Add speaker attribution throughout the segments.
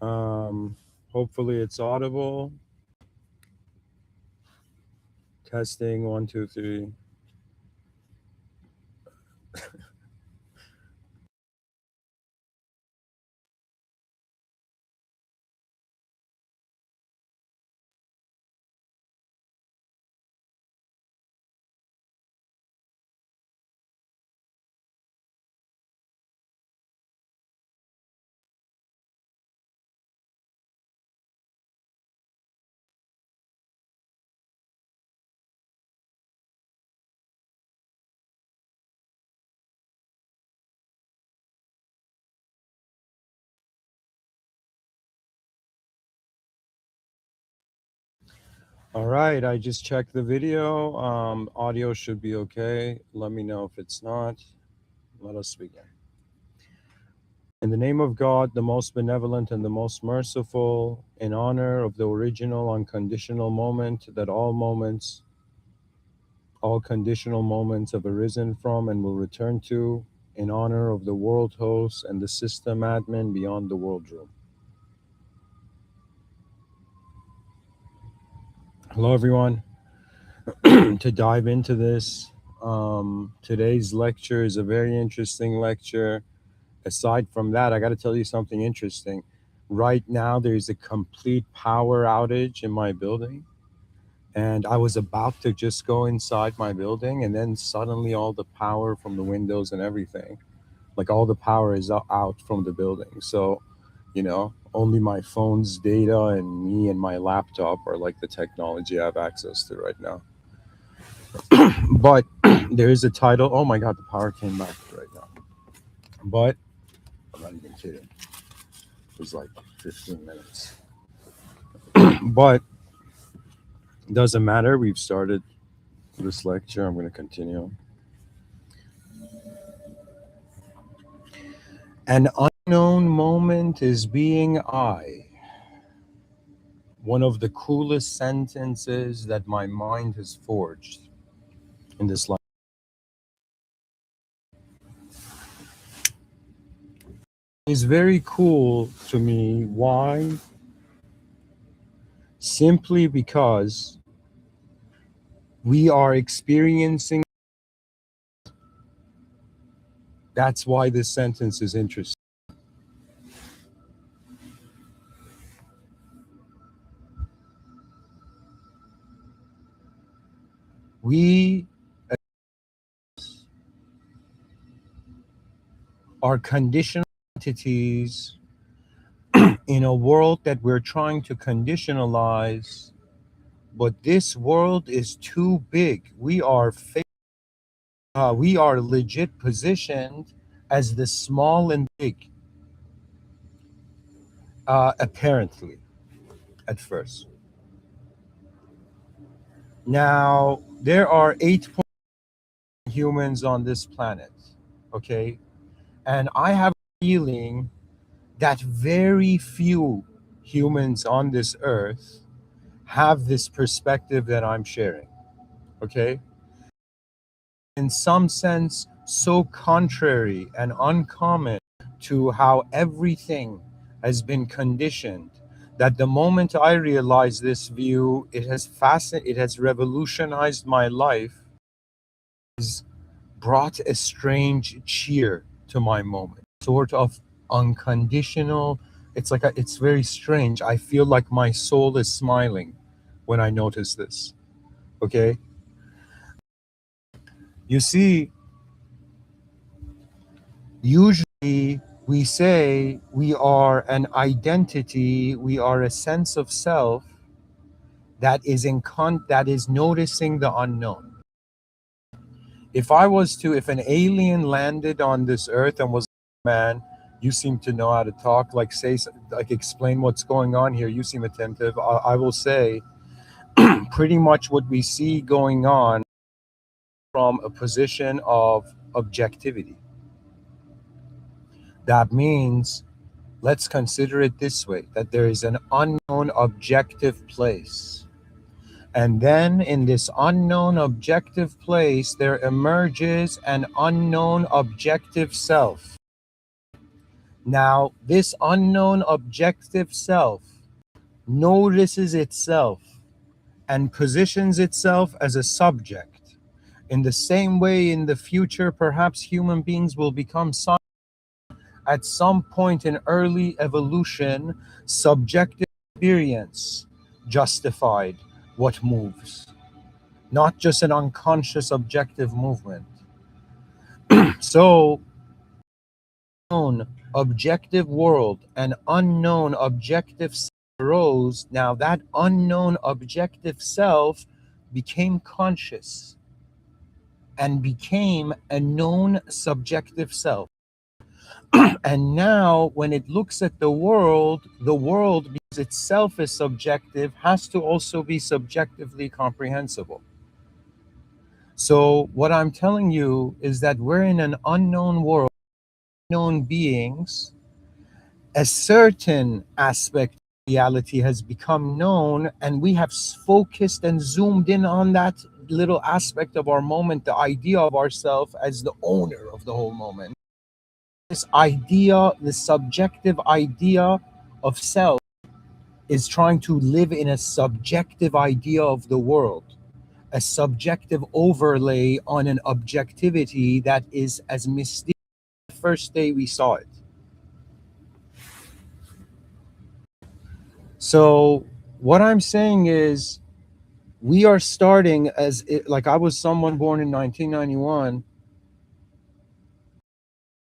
Speaker 1: Hopefully it's audible. Testing 1, 2, 3. All right, I just checked the video. Audio should be okay. Let me know if it's not. Let us begin. In the name of God, the most benevolent and the most merciful, in honor of the original unconditional moment that all conditional moments have arisen from and will return to, in honor of the world host and the system admin beyond the world room. Hello, everyone. To dive into this, today's lecture is a very interesting lecture. Aside from that, I got to tell you something interesting. Right now, there's a complete power outage in my building. And I was about to just go inside my building, and then suddenly all the power from the windows and everything, like all the power is out from the building. So, only my phone's data and me and my laptop are like the technology I have access to right now. But there is a title. Oh my God, the power came back right now. But I'm not even kidding. It was like 15 minutes. But it doesn't matter. We've started this lecture. I'm going to continue. An unknown moment is being I. One of the coolest sentences that my mind has forged in this life. It's very cool to me. Why? Simply because we are experiencing. That's why this sentence is interesting. We are conditional entities in a world that we're trying to conditionalize, but this world is too big. We are legit positioned as the small and big, apparently, at first. Now, there are 8 humans on this planet, okay? And I have a feeling that very few humans on this earth have this perspective that I'm sharing, okay? In some sense, so contrary and uncommon to how everything has been conditioned, that the moment I realized this view, it has revolutionized my life, has brought a strange cheer to my moment, sort of unconditional. It's very strange. I feel like my soul is smiling when I notice this. Okay, you see, usually we say we are an identity, we are a sense of self that is noticing the unknown. If an alien landed on this earth and was, man, you seem to know how to talk, like explain what's going on here, you seem attentive, I will say pretty much what we see going on from a position of objectivity. That means, let's consider it this way, that there is an unknown objective place. And then in this unknown objective place, there emerges an unknown objective self. Now, this unknown objective self notices itself and positions itself as a subject. In the same way, in the future, perhaps human beings will become at some point in early evolution, subjective experience justified what moves, not just an unconscious objective movement. So, unknown objective world and unknown objective self arose. Now, that unknown objective self became conscious and became a known subjective self. And now, when it looks at the world, because itself is subjective, has to also be subjectively comprehensible. So, what I'm telling you is that we're in an unknown world, unknown beings. A certain aspect of reality has become known, and we have focused and zoomed in on that little aspect of our moment, the idea of ourself as the owner of the whole moment. This idea, the subjective idea of self, is trying to live in a subjective idea of the world, a subjective overlay on an objectivity that is as mysterious as the first day we saw it. So, what I'm saying is, we are starting as it, like I was someone born in 1991.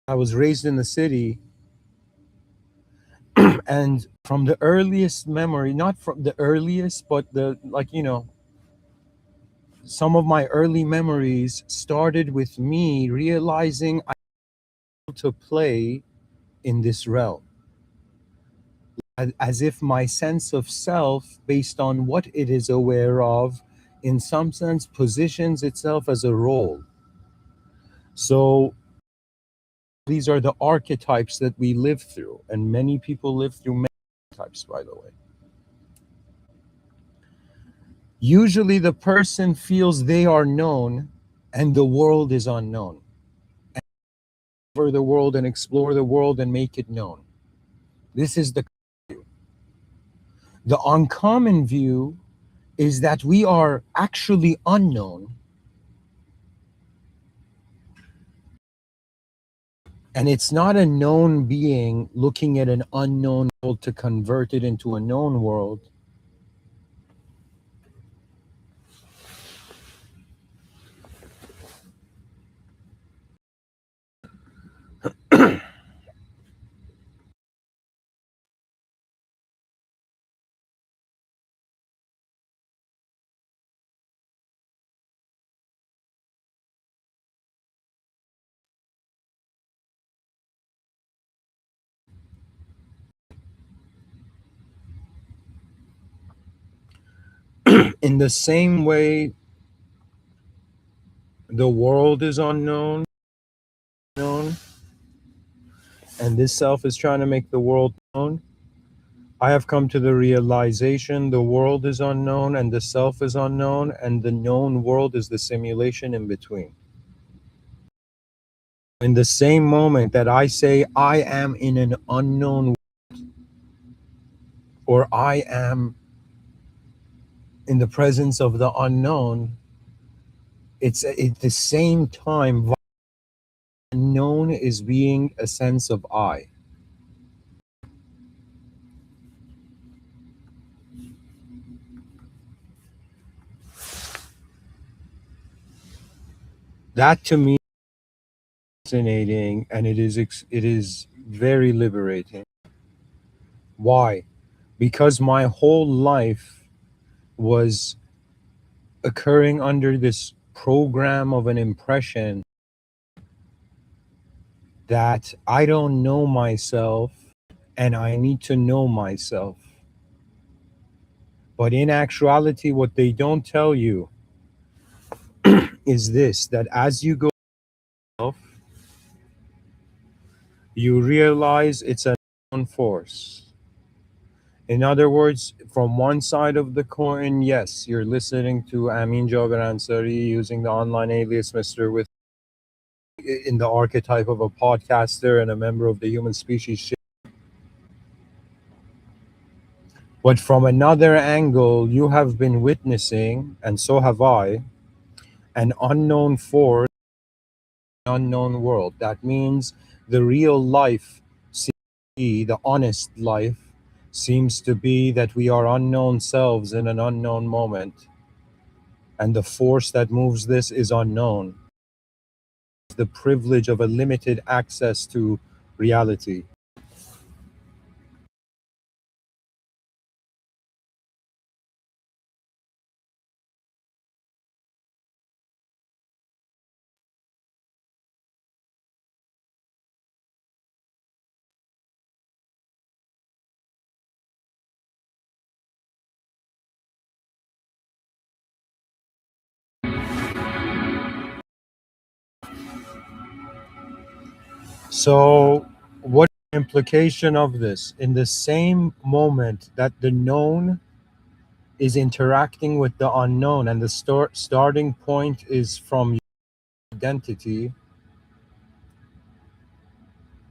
Speaker 1: I was raised in the city, and from the earliest memory, not from the earliest, but the, like, some of my early memories started with me realizing I want to play in this realm, as if my sense of self, based on what it is aware of, in some sense positions itself as a role. So these are the archetypes that we live through, and many people live through many archetypes, by the way. Usually the person feels they are known and the world is unknown. And explore the world and explore the world and make it known. This is the view. The uncommon view is that we are actually unknown, and it's not a known being looking at an unknown world to convert it into a known world. In the same way, the world is unknown, and this self is trying to make the world known. I have come to the realization the world is unknown and the self is unknown, and the known world is the simulation in between. In the same moment that I say I am in an unknown, or I am in the presence of the unknown, it's at the same time unknown is being a sense of I. That to me is fascinating, and it is very liberating. Why? Because my whole life was occurring under this program of an impression that I don't know myself and I need to know myself. But in actuality, what they don't tell you is this, that as you go, you realize it's a known force. In other words, from one side of the coin, yes, you're listening to Amin Jaber Ansari using the online alias Mr. Within. in the archetype of a podcaster and a member of the human species. But from another angle, you have been witnessing, and so have I, an unknown force, unknown world. That means the real life, the honest life, seems to be that we are unknown selves in an unknown moment. And the force that moves this is unknown. The privilege of a limited access to reality. So, what implication of this? In the same moment that the known is interacting with the unknown, and the starting point is from your identity,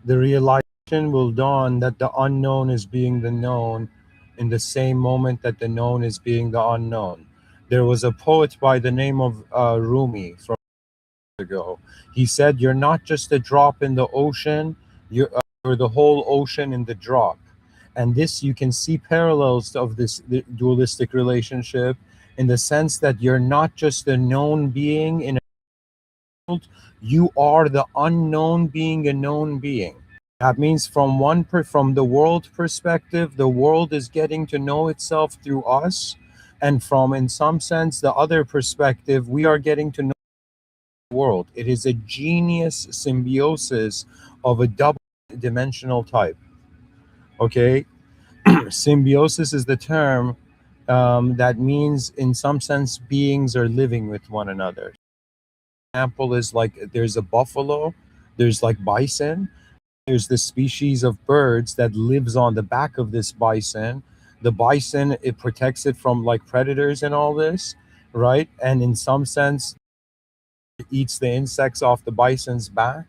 Speaker 1: the realization will dawn that the unknown is being the known in the same moment that the known is being the unknown. There was a poet by the name of Rumi from ago. He said, "You're not just a drop in the ocean; you're the whole ocean in the drop." And this, you can see parallels of this dualistic relationship in the sense that you're not just a known being in a world; you are the unknown being a known being. That means from the world perspective, the world is getting to know itself through us, and from in some sense the other perspective, we are getting to know the world. It is a genius symbiosis of a double dimensional type. Okay, symbiosis is the term that means in some sense beings are living with one another. Example is like there's a buffalo, there's like bison, there's this species of birds that lives on the back of this bison. The bison, it protects it from like predators and all this, right? And in some sense it eats the insects off the bison's back.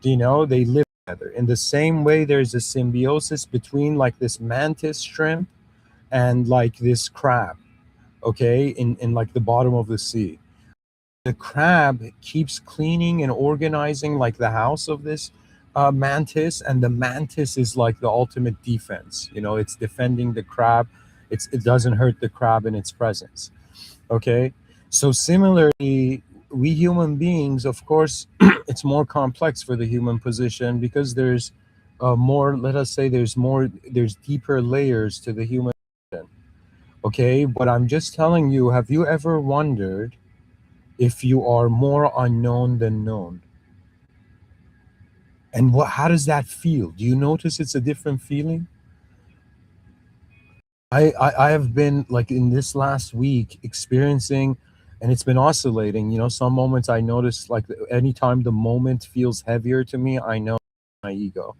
Speaker 1: They live together in the same way. There's a symbiosis between like this mantis shrimp and like this crab, okay, in like the bottom of the sea. The crab keeps cleaning and organizing like the house of this mantis, and the mantis is like the ultimate defense. It's defending the crab. It doesn't hurt the crab in its presence. Okay, so similarly, we human beings, of course, it's more complex for the human position because there's more. Let us say there's deeper layers to the human position. Okay, but I'm just telling you. Have you ever wondered if you are more unknown than known? And how does that feel? Do you notice it's a different feeling? I have been like in this last week experiencing, and it's been oscillating. Some moments I notice like anytime the moment feels heavier to me, I know my ego.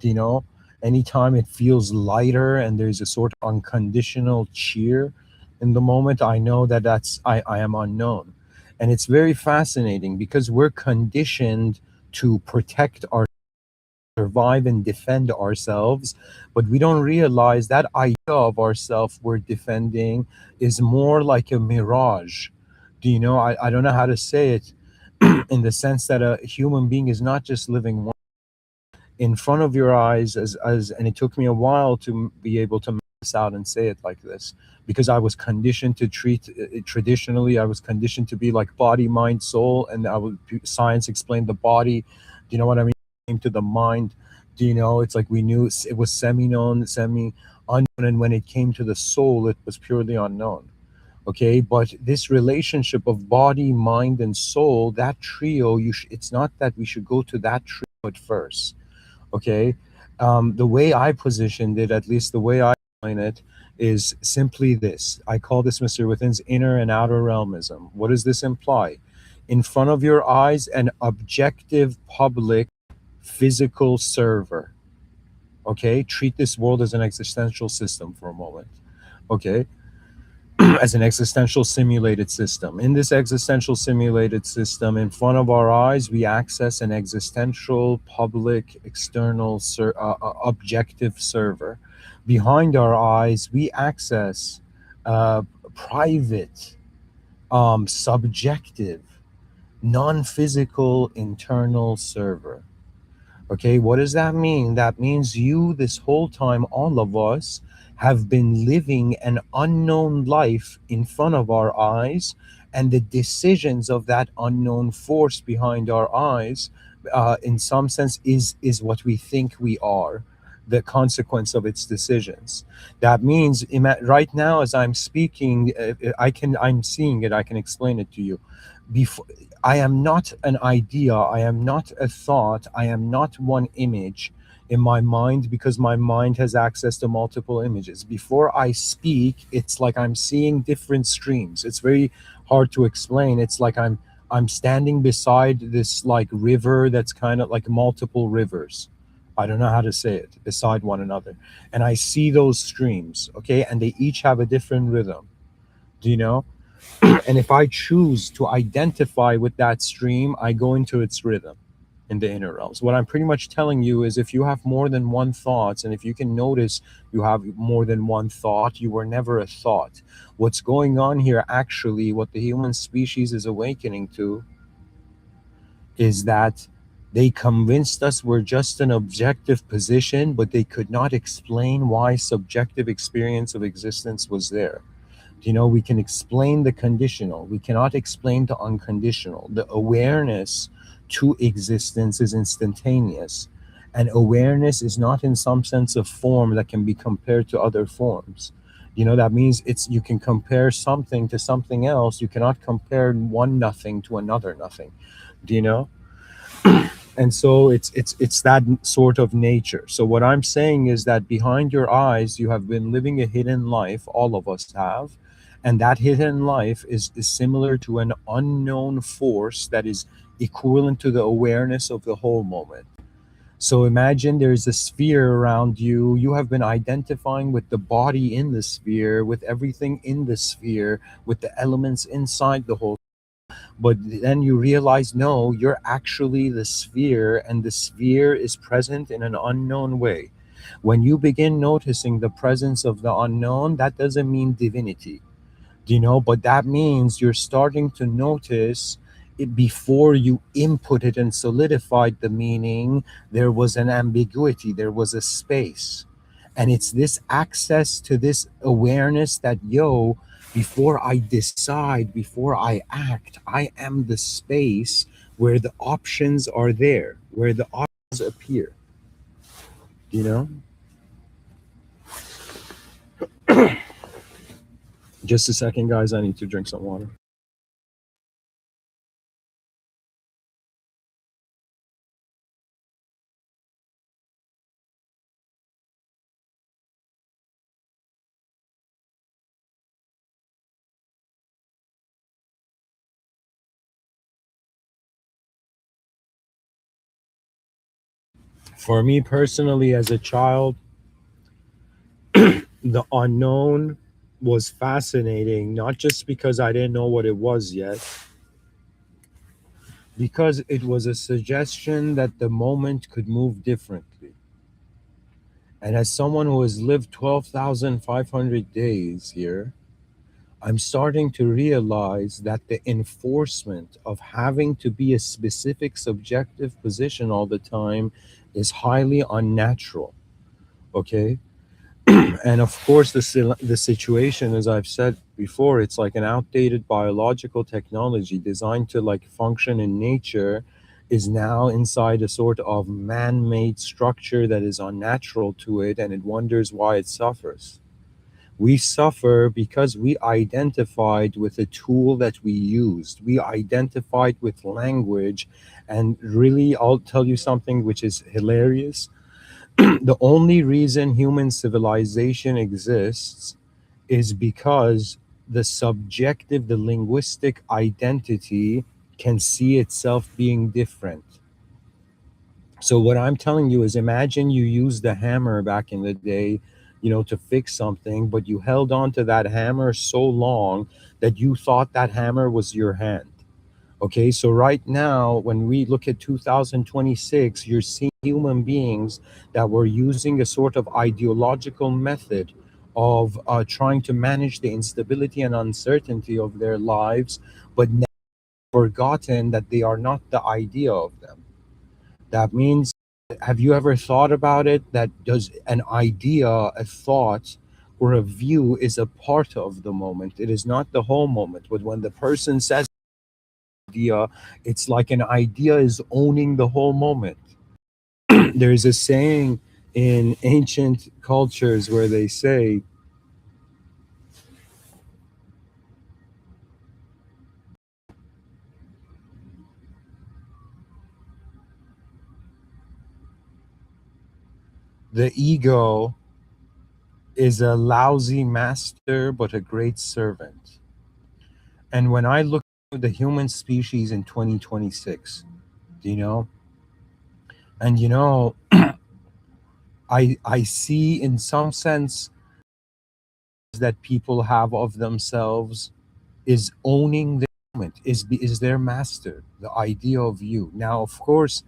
Speaker 1: You know, anytime it feels lighter and there's a sort of unconditional cheer in the moment, I know that I am unknown. And it's very fascinating because we're conditioned to protect our survive and defend ourselves, but we don't realize that idea of ourself we're defending is more like a mirage. I don't know how to say it in the sense that a human being is not just living in front of your eyes as and it took me a while to be able to map this out and say it like this because I was conditioned to treat traditionally. I was conditioned to be like body mind soul, and science explained the body. Do you know what I mean? Came to the mind. It's like we knew it was semi known, semi unknown, and when it came to the soul it was purely unknown. Okay, but this relationship of body, mind, and soul, that trio, it's not that we should go to that trio at first. Okay, the way I positioned it, at least the way I explain it, is simply this. I call this Mr. Within's inner and outer realmism. What does this imply? In front of your eyes, an objective public physical server. Okay, treat this world as an existential system for a moment. Okay, as an existential simulated system. In this existential simulated system, in front of our eyes, we access an existential, public, external, objective server. Behind our eyes, we access a private, subjective, non physical internal server. Okay, what does that mean? That means you, this whole time, all of us, have been living an unknown life in front of our eyes, and the decisions of that unknown force behind our eyes, in some sense, is what we think we are. The consequence of its decisions. That means, right now, as I'm speaking, I'm seeing it. I can explain it to you. Before, I am not an idea, I am not a thought, I am not one image in my mind, because my mind has access to multiple images. Before I speak, it's like I'm seeing different streams. It's very hard to explain. It's like I'm standing beside this like river that's kind of like multiple rivers. I don't know how to say it, beside one another. And I see those streams, okay? And they each have a different rhythm. Do you know? And if I choose to identify with that stream, I go into its rhythm in the inner realms. What I'm pretty much telling you is, if you have more than one thought, and if you can notice you have more than one thought, you were never a thought. What's going on here, actually, what the human species is awakening to, is that they convinced us we're just an objective position, but they could not explain why subjective experience of existence was there. We can explain the conditional, we cannot explain the unconditional. The awareness to existence is instantaneous, and awareness is not in some sense a form that can be compared to other forms. That means you can compare something to something else, you cannot compare one nothing to another nothing. do you know and so it's that sort of nature. So what I'm saying is that behind your eyes, you have been living a hidden life, all of us have, and that hidden life is similar to an unknown force that is equivalent to the awareness of the whole moment. So imagine there's a sphere around you. You have been identifying with the body in the sphere, with everything in the sphere, with the elements inside the whole. But then you realize, no, you're actually the sphere, and the sphere is present in an unknown way. When you begin noticing the presence of the unknown, that doesn't mean divinity, but that means you're starting to notice it. Before you input it and solidified the meaning, there was an ambiguity, there was a space. And it's this access to this awareness that, before I decide, before I act, I am the space where the options are there, where the options appear. You know? Just a second, guys. I need to drink some water. For me personally, as a child, the unknown was fascinating, not just because I didn't know what it was yet, because it was a suggestion that the moment could move differently. And as someone who has lived 12,500 days here, I'm starting to realize that the enforcement of having to be a specific subjective position all the time is highly unnatural. Okay? And of course, the situation, as I've said before, it's like an outdated biological technology designed to like function in nature, is now inside a sort of man-made structure that is unnatural to it, and it wonders why it suffers. We suffer because we identified with a tool that we used. We identified with language. And really, I'll tell you something which is hilarious. The only reason human civilization exists is because the subjective, the linguistic identity can see itself being different. So, what I'm telling you is, imagine you used the hammer back in the day to fix something, but you held on to that hammer so long that you thought that hammer was your hand. Okay, so right now, when we look at 2026, you're seeing human beings that were using a sort of ideological method of trying to manage the instability and uncertainty of their lives, but never forgotten that they are not the idea of them. That means, have you ever thought about it? That does an idea, a thought, or a view is a part of the moment. It is not the whole moment. But when the person says idea, it's like an idea is owning the whole moment. There's a saying in ancient cultures where they say the ego is a lousy master but a great servant. And when I look at the human species in 2026, you know, and I see in some sense that people have of themselves is owning the moment, is their master, the idea of you. Now, of course,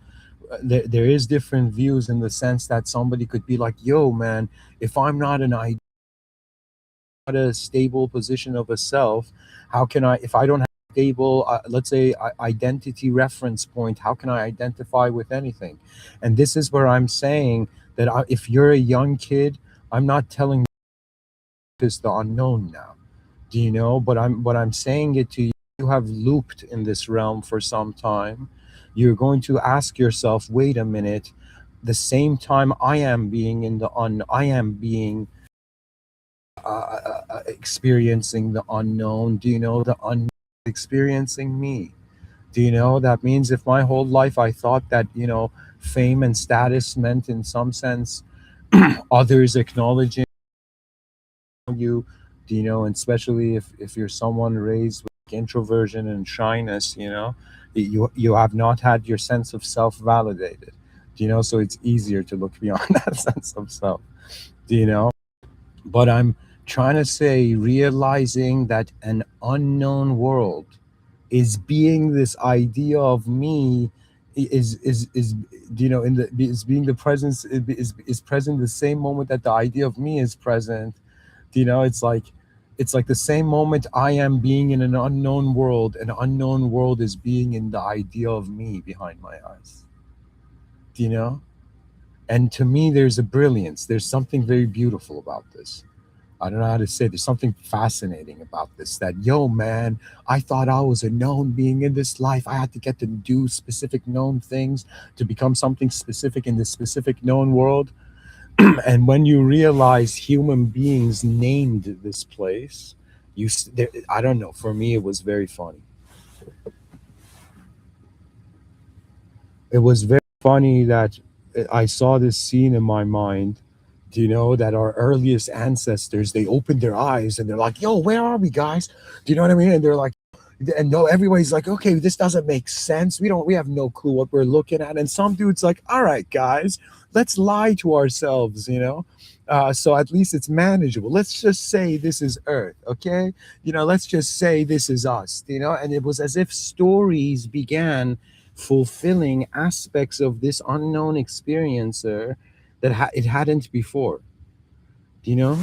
Speaker 1: there is different views in the sense that somebody could be like, yo man, if I'm not an idea, not a stable position of a self, how can I, if I don't have a stable let's say identity reference point, how can I identify with anything? And this is where I'm saying that if you're a young kid, I'm not telling you is the unknown now. Do you know? But I'm saying it to you. You have looped in this realm for some time. You're going to ask yourself, wait a minute, the same time I am being in the I am being experiencing the unknown. Do you know the unknown is experiencing me? Do you know that means if my whole life I thought that fame and status meant in some sense others acknowledging you, and especially if you're someone raised with introversion and shyness, you have not had your sense of self validated. So it's easier to look beyond that sense of self. Do you know? But I'm trying to say, realizing that an unknown world is being this idea of me is in the is being the presence is present the same moment that the idea of me is present. It's like the same moment I am being in an unknown world, an unknown world is being in the idea of me behind my eyes. Do you know? And to me, there's a brilliance. There's something very beautiful about this. I don't know how to say. There's something fascinating about this. That yo, man, I thought I was a known being in this life. I had to get to do specific known things to become something specific in this specific known world. And when you realize human beings named this place, I don't know. For me, it was very funny. It was very funny that I saw this scene in my mind. Do you know that our earliest ancestors, they opened their eyes and they're like, "Yo, where are we, guys?" Do you know what I mean? And they're like, and no, everybody's like, "Okay, this doesn't make sense. We have no clue what we're looking at." And some dude's like, "All right, guys, let's lie to ourselves, so at least it's manageable. Let's just say this is Earth, okay? Let's just say this is us, And it was as if stories began fulfilling aspects of this unknown experiencer that it hadn't before. Do you know?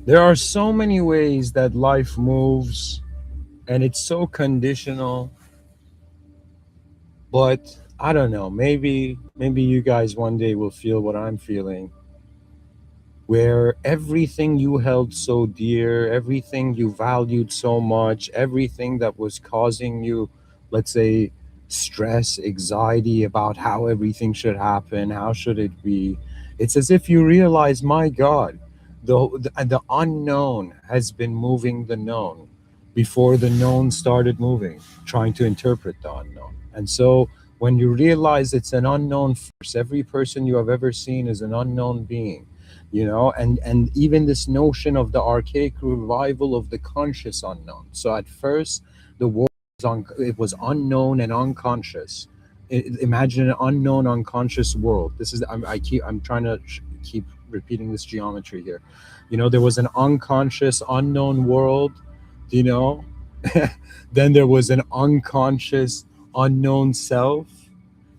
Speaker 1: There are so many ways that life moves, and it's so conditional. But I don't know. Maybe you guys one day will feel what I'm feeling, where everything you held so dear, everything you valued so much, everything that was causing you, let's say, stress, anxiety about how everything should happen, how should it be, it's as if you realize, my God, the unknown has been moving the known. before the known started moving, trying to interpret the unknown. And so when you realize it's an unknown force, every person you have ever seen is an unknown being, and even this notion of the archaic revival of the conscious unknown. So at first, the world it was unknown and unconscious. Imagine an unknown unconscious world. This is I'm trying to keep repeating this geometry here. There was an unconscious unknown world, you know then there was an unconscious unknown self,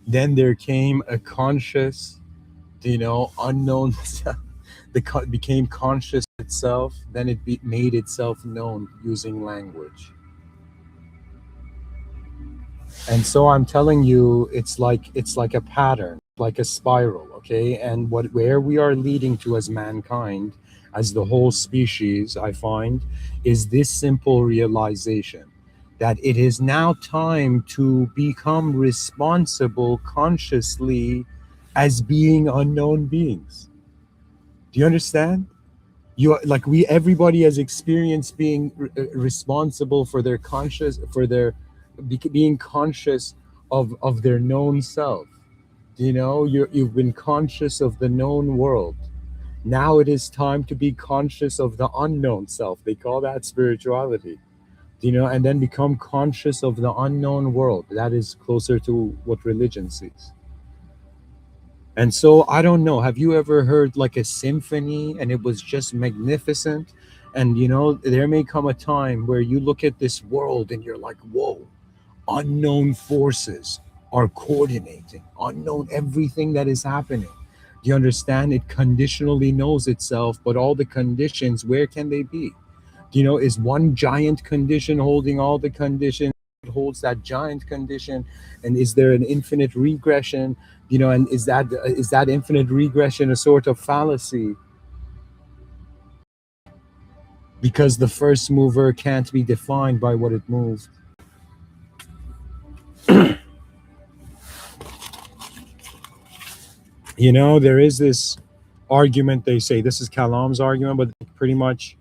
Speaker 1: then there came a conscious, unknown self. Became conscious itself, then made itself known using language. And so I'm telling you, it's like a pattern, like a spiral, okay? And where we are leading to as mankind, as the whole species, I find, is this simple realization that it is now time to become responsible consciously as being unknown beings. Do you understand? Everybody has experienced being responsible for their being conscious of their known self. You've been conscious of the known world. Now it is time to be conscious of the unknown self. They call that spirituality. And then become conscious of the unknown world. That is closer to what religion sees. And so I don't know. Have you ever heard like a symphony and it was just magnificent? And there may come a time where you look at this world and you're like, whoa, unknown forces are coordinating, unknown everything that is happening. Do you understand? It conditionally knows itself, but all the conditions, where can they be? Is one giant condition holding all the conditions? It holds that giant condition, and is there an infinite regression? And is that infinite regression a sort of fallacy because the first mover can't be defined by what it moves? There is this argument. They say this is Kalam's argument, but pretty much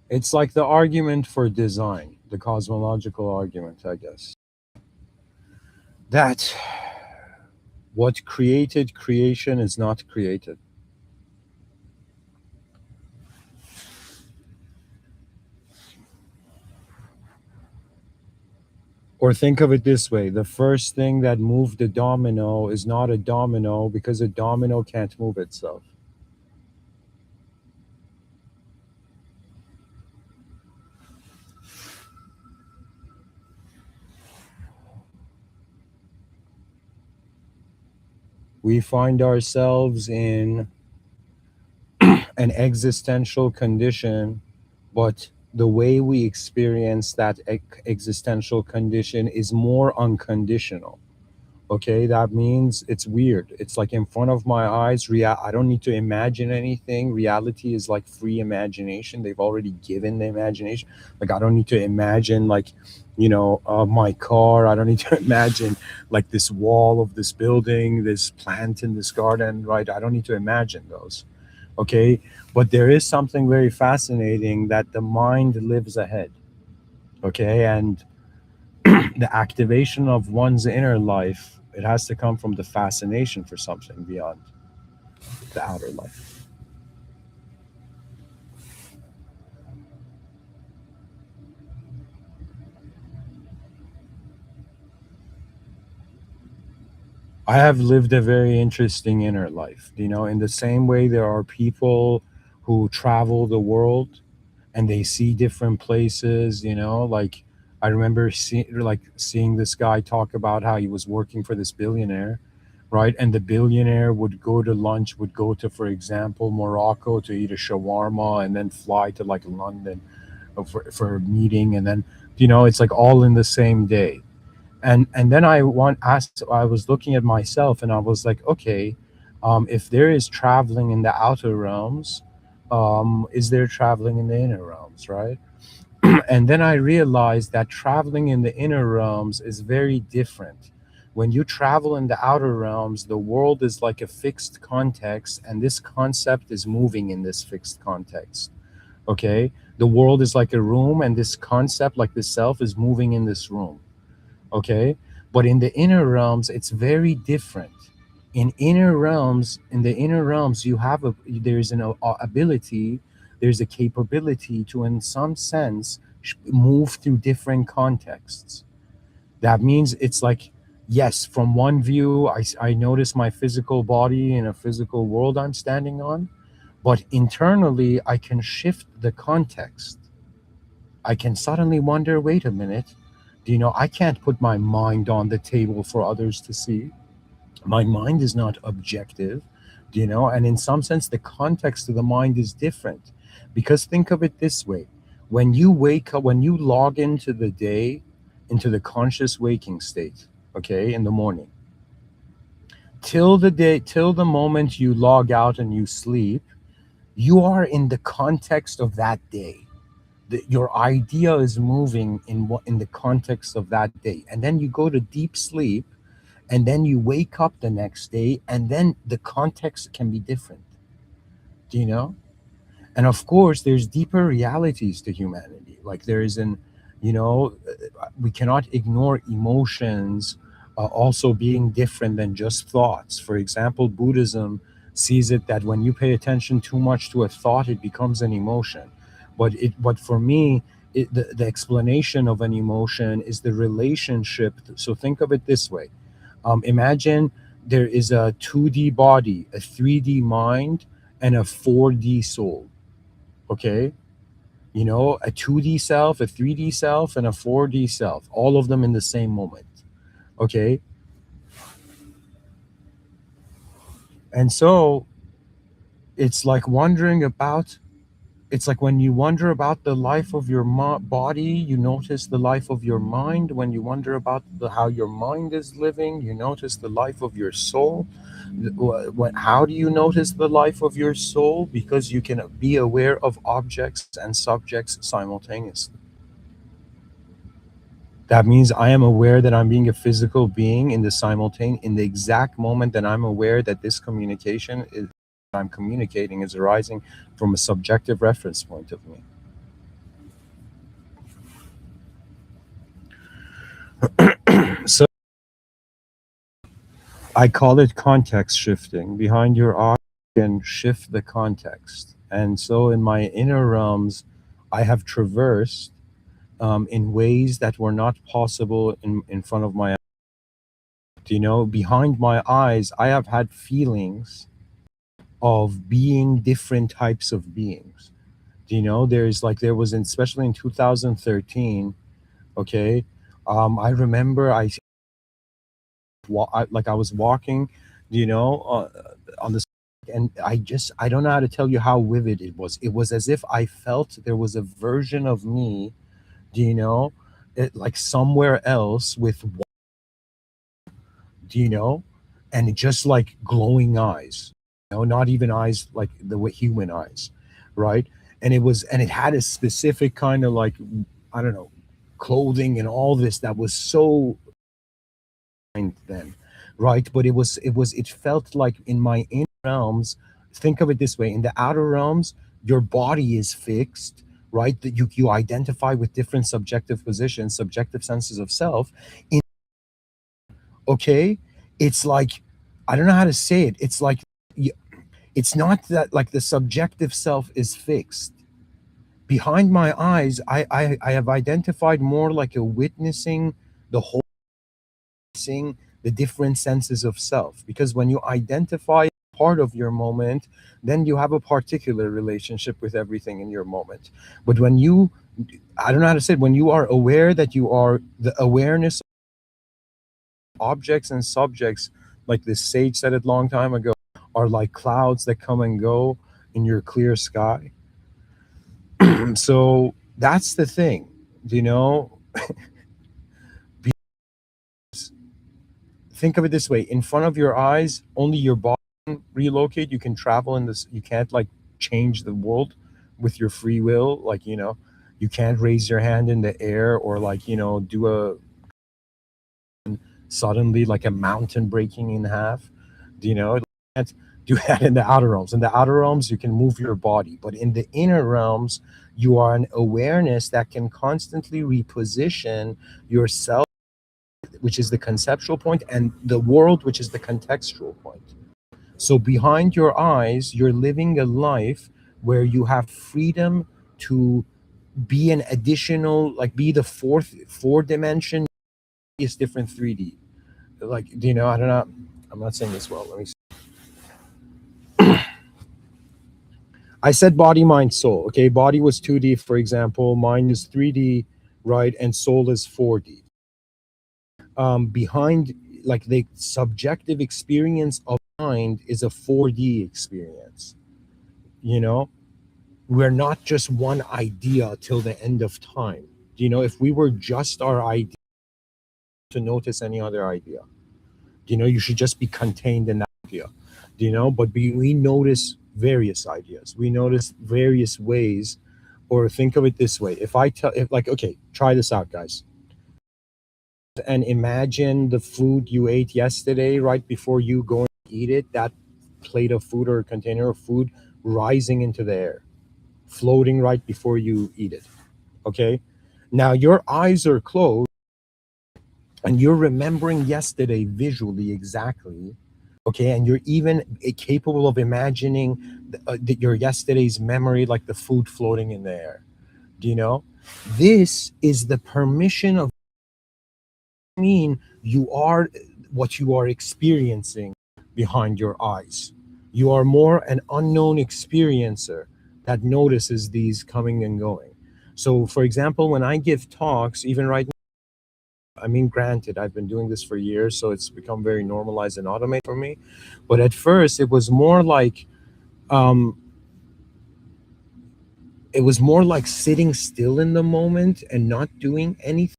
Speaker 1: it's like the argument for design, the cosmological argument, I guess, that what created creation is not created. Or think of it this way: the first thing that moved a domino is not a domino because a domino can't move itself. We find ourselves in an existential condition, but the way we experience that existential condition is more unconditional. Okay, that means it's weird. It's like in front of my eyes. I don't need to imagine anything. Reality is like free imagination. They've already given the imagination. Like I don't need to imagine my car. I don't need to imagine like this wall of this building, this plant in this garden, right? I don't need to imagine those. Okay, but there is something very fascinating that the mind lives ahead. Okay, and the activation of one's inner life, it has to come from the fascination for something beyond the outer life. I have lived a very interesting inner life. In the same way there are people who travel the world and they see different places, like I remember seeing this guy talk about how he was working for this billionaire, right? And the billionaire would go to lunch, would go to, for example, Morocco to eat a shawarma and then fly to like London for a meeting. And then, it's like all in the same day. And then I was looking at myself and I was like, okay, if there is traveling in the outer realms, Is there traveling in the inner realms, right? And then I realized that traveling in the inner realms is very different. When you travel in the outer realms, the world is like a fixed context, and this concept is moving in this fixed context. Okay? The world is like a room, and this concept, like the self, is moving in this room. Okay? But in the inner realms, it's very different. In the inner realms, you have there's an ability, there's a capability to, in some sense, move through different contexts. That means it's like, yes, from one view, I notice my physical body in a physical world I'm standing on, but internally, I can shift the context. I can suddenly wonder, wait a minute, I can't put my mind on the table for others to see. My mind is not objective, and in some sense, the context of the mind is different. Because think of it this way: when you wake up, when you log into the day, into the conscious waking state, okay, in the morning, till the moment you log out and you sleep, you are in the context of that day. Your idea is moving in the context of that day, and then you go to deep sleep, and then you wake up the next day, and then the context can be different. Do you know? And of course, there's deeper realities to humanity. Like there is an, we cannot ignore emotions also being different than just thoughts. For example, Buddhism sees it that when you pay attention too much to a thought, it becomes an emotion. But for me, the explanation of an emotion is the relationship. So think of it this way: imagine there is a 2D body, a 3D mind, and a 4D soul. Okay? A 2D self, a 3D self, and a 4D self, all of them in the same moment. Okay? And so it's like wondering about it's like when you wonder about the life of your body, you notice the life of your mind. When you wonder about how your mind is living, you notice the life of your soul. How do you notice the life of your soul? Because you can be aware of objects and subjects simultaneously. That means I am aware that I'm being a physical being in the exact moment that I'm aware that this communication is I'm communicating is arising from a subjective reference point of me. So I call it context shifting. Behind your eye, you can shift the context. And so in my inner realms, I have traversed in ways that were not possible in front of my eyes. Behind my eyes, I have had feelings of being different types of beings. There was, especially in 2013, okay, I remember I was walking, on the, and I don't know how to tell you how vivid it was. It was as if I felt there was a version of me, do you know, like somewhere else with, do you know, and just like glowing eyes, not even eyes like the way human eyes, right? And it had a specific kind of like, I don't know, clothing and all this that was so then, right? But it felt like in my inner realms. Think of it this way: in the outer realms, your body is fixed, right? That you identify with different subjective positions, subjective senses of self. In Okay, it's like, I don't know how to say it. It's like it's not that like the subjective self is fixed. Behind my eyes, I have identified more like a witnessing the whole, seeing the different senses of self. Because when you identify part of your moment, then you have a particular relationship with everything in your moment. But when you, I don't know how to say it, when you are aware that you are the awareness of objects and subjects, like this sage said it long time ago, are like clouds that come and go in your clear sky. So that's the thing, you know. Think of it this way: in front of your eyes, only your body can relocate. You can travel in this. You can't like change the world with your free will. Like, you can't raise your hand in the air, or like, do a suddenly like a mountain breaking in half. You can't do that in the outer realms. In the outer realms, you can move your body, but in the inner realms, you are an awareness that can constantly reposition yourself, which is the conceptual point, and the world, which is the contextual point. So behind your eyes, you're living a life where you have freedom to be an additional, like, be the four dimension is different 3D. Like, I don't know. I'm not saying this well. Let me see. I said body, mind, soul. Okay, body was 2D, for example. Mind is 3D, right? And soul is 4D. Behind, like, the subjective experience of mind is a 4D experience. You know, we're not just one idea till the end of time. If we were just our idea, to notice any other idea, you should just be contained in that idea. But we notice various ideas, we notice various ways. Or think of it this way: if I tell, if, like, okay, try this out, guys, and imagine the food you ate yesterday right before you go and eat it, that plate of food or container of food rising into the air, floating right before you eat it. Okay, now your eyes are closed and you're remembering yesterday visually exactly. Okay, and you're even capable of imagining your yesterday's memory, like the food floating in the air. Do you know? This is the permission of, mean, you are what you are experiencing behind your eyes. You are more an unknown experiencer that notices these coming and going. So, for example, when I give talks, even right now, I mean, granted, I've been doing this for years, so it's become very normalized and automated for me. But at first, um, it was more like sitting still in the moment and not doing anything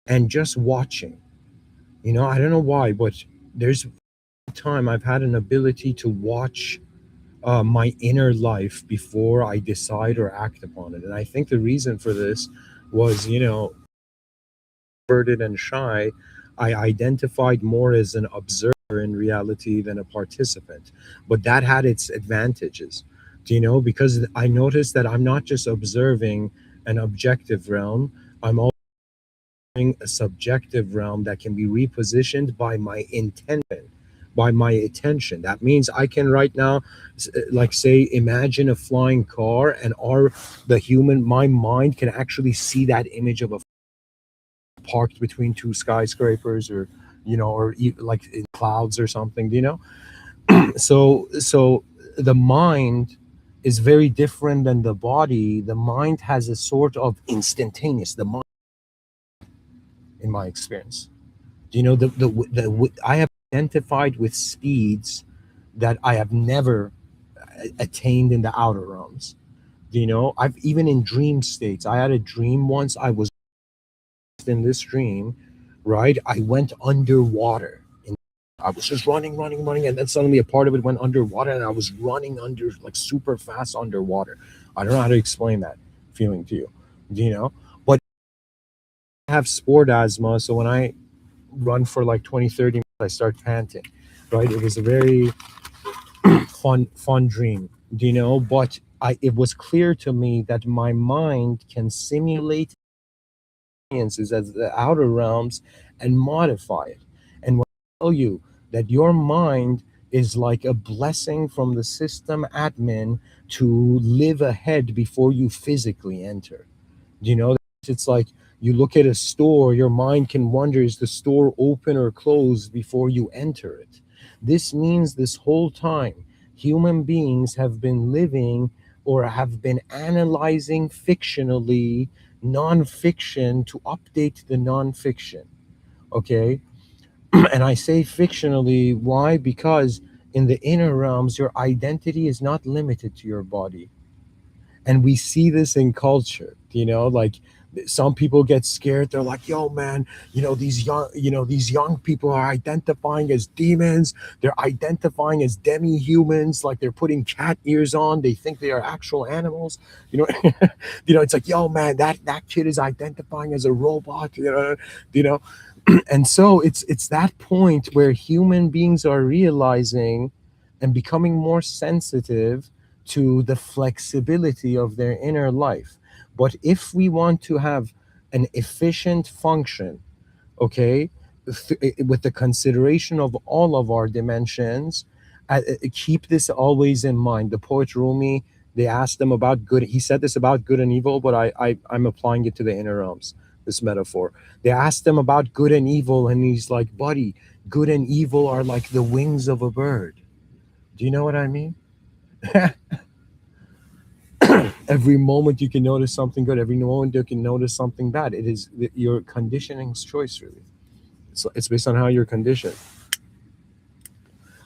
Speaker 1: and just watching. I don't know why, but there's time I've had an ability to watch my inner life before I decide or act upon it. And I think the reason for this was, introverted and shy, I identified more as an observer in reality than a participant. But that had its advantages, because I noticed that I'm not just observing an objective realm, I'm also a subjective realm that can be repositioned by my intention, by my attention. That means I can right now, like, say, imagine a flying car, and my mind can actually see that image of a parked between two skyscrapers, or like in clouds or something. So the mind is very different than the body. The mind has a sort of instantaneous, the mind, in my experience. I have identified with speeds that I have never attained in the outer realms. I've even in dream states. I had a dream once. I was in this dream, right? I went underwater. And I was just running, running, running, and then suddenly a part of it went underwater, and I was running under, like, super fast underwater. I don't know how to explain that feeling to you. But I have sport asthma, so when I run for like 20, 30 minutes, I start panting, right? It was a very fun dream. But it was clear to me that my mind can simulate experiences as the outer realms and modify it. And when I tell you that your mind is like a blessing from the system admin to live ahead before you physically enter. It's like, you look at a store, your mind can wonder, is the store open or closed before you enter it? This means this whole time, human beings have been living or have been analyzing fictionally nonfiction to update the nonfiction. Okay. And I say fictionally, why? Because in the inner realms, your identity is not limited to your body. And we see this in culture, like Some people get scared. They're like, yo man, these young people are identifying as demons. They're identifying as demi-humans, like they're putting cat ears on. They think they are actual animals. you know it's like, yo man, that kid is identifying as a robot. you know and so it's that point where human beings are realizing and becoming more sensitive to the flexibility of their inner life. But if we want to have an efficient function, okay, with the consideration of all of our dimensions, keep this always in mind. The poet Rumi, they asked him about good. He said this about good and evil, but I'm applying it to the inner realms, this metaphor. They asked him about good and evil, and he's like, buddy, good and evil are like the wings of a bird. Do you know what I mean? Every moment you can notice something good, every moment you can notice something bad. It is your conditioning's choice, really. It's based on how you're conditioned.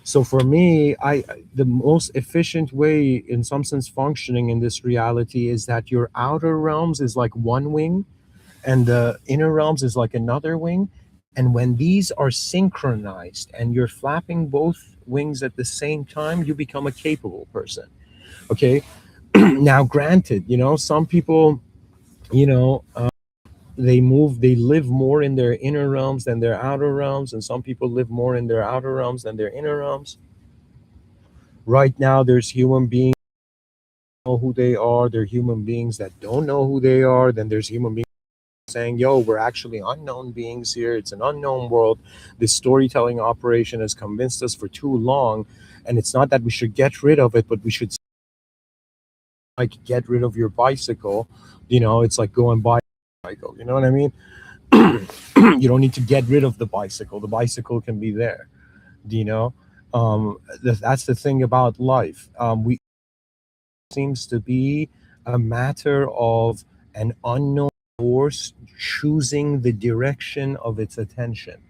Speaker 1: So for me, the most efficient way, in some sense, functioning in this reality is that your outer realms is like one wing, and the inner realms is like another wing. And when these are synchronized and you're flapping both wings at the same time, you become a capable person. Okay. Now, granted, some people, you know, they live more in their inner realms than their outer realms, and some people live more in their outer realms than their inner realms. Right now, there's human beings who know who they are. There are human beings that don't know who they are. Then there's human beings saying, yo, we're actually unknown beings here. It's an unknown world. This storytelling operation has convinced us for too long. And it's not that we should get rid of it, but we should, like, get rid of your bicycle. It's like go and buy a bicycle. You know what I mean? You don't need to get rid of the bicycle. The bicycle can be there. Do you know? That's the thing about life. We seems to be a matter of an unknown force choosing the direction of its attention.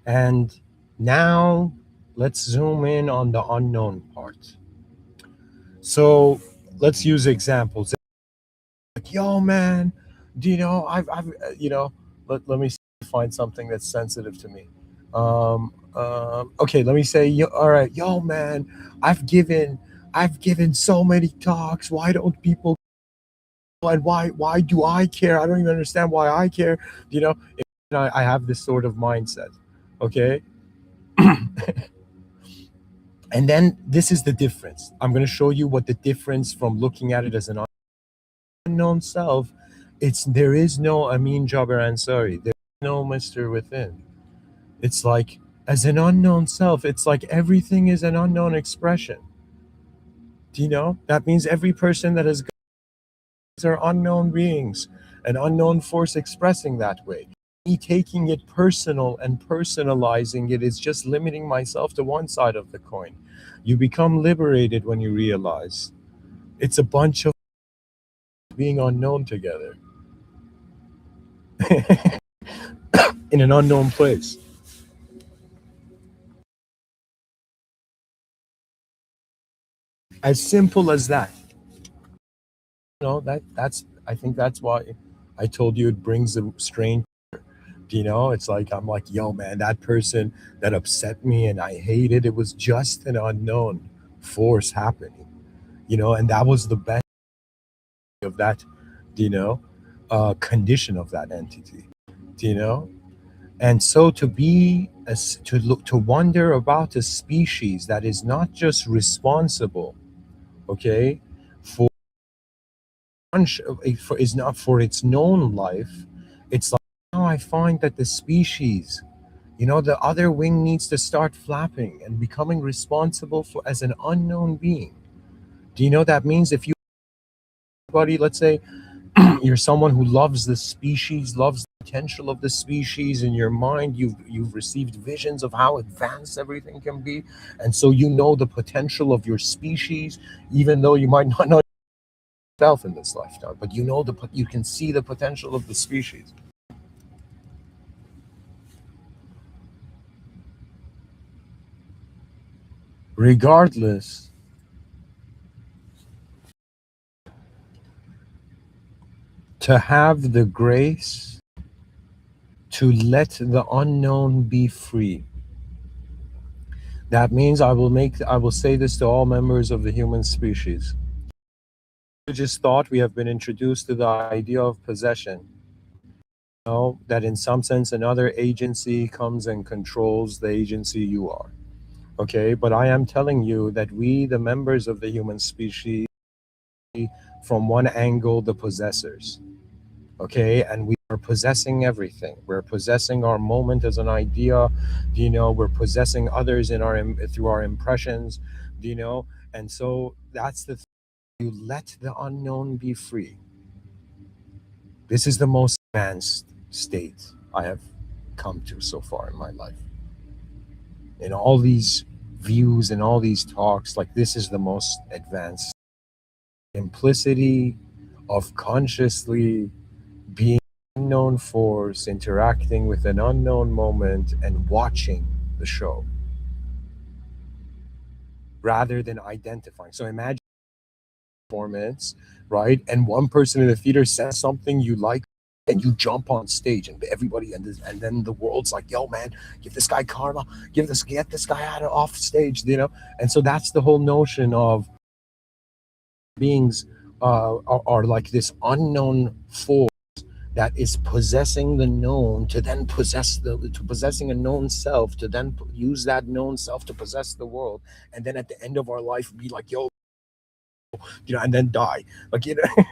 Speaker 1: And now let's zoom in on the unknown part. So let's use examples. Like, yo, man, do you know, let me find something that's sensitive to me. Okay, let me say, all right, yo, man, I've given, I've given so many talks. Why don't people, and why do I care? I don't even understand why I care. You know, I have this sort of mindset. Okay. And then this is the difference. I'm going to show you what the difference from looking at it as an unknown self. It's there is no Amin Jabbar Ansari. There's no Mr. Within. It's like, as an unknown self, it's like everything is an unknown expression. Do you know? That means every person that has are unknown beings, an unknown force expressing that way. Me taking it personal and personalizing it is just limiting myself to one side of the coin. You become liberated when you realize it's a bunch of being unknown together in an unknown place. As simple as that. That's I think that's why I told you it brings a strange. It's like I'm like, yo, man, that person that upset me and I hated, it was just an unknown force happening. And that was the best of that, you know, condition of that entity. Do you know? And so to be as to look to wonder about a species that is not just responsible, okay, for for is not for its known life. It's like now I find that the species, the other wing needs to start flapping and becoming responsible for as an unknown being. Do you know that means if you, buddy, let's say You're someone who loves the species, loves the potential of the species. In your mind, you've received visions of how advanced everything can be, and so you know the potential of your species, even though you might not know yourself in this lifetime, but you know you can see the potential of the species. Regardless, to have the grace to let the unknown be free. That means I will say this to all members of the human species. Just thought we have been introduced to the idea of possession. You know, that in some sense another agency comes and controls the agency you are. Okay, but I am telling you that we, the members of the human species, from one angle, the possessors. Okay, and we are possessing everything. We're possessing our moment as an idea. You know, we're possessing others in our through our impressions. You know, and so that's the thing. You let the unknown be free. This is the most advanced state I have come to so far in my life. In all these views and all these talks, like this is the most advanced simplicity of consciously being an unknown force interacting with an unknown moment and watching the show rather than identifying. So imagine performance, right? And one person in the theater says something you like, and you jump on stage, and everybody and then the world's like, "Yo, man, give this guy karma, get this guy out of off stage," you know. And so that's the whole notion of beings are like this unknown force that is possessing the known to then possessing a known self to then use that known self to possess the world, and then at the end of our life be like, "Yo," you know, and then die, like, you know.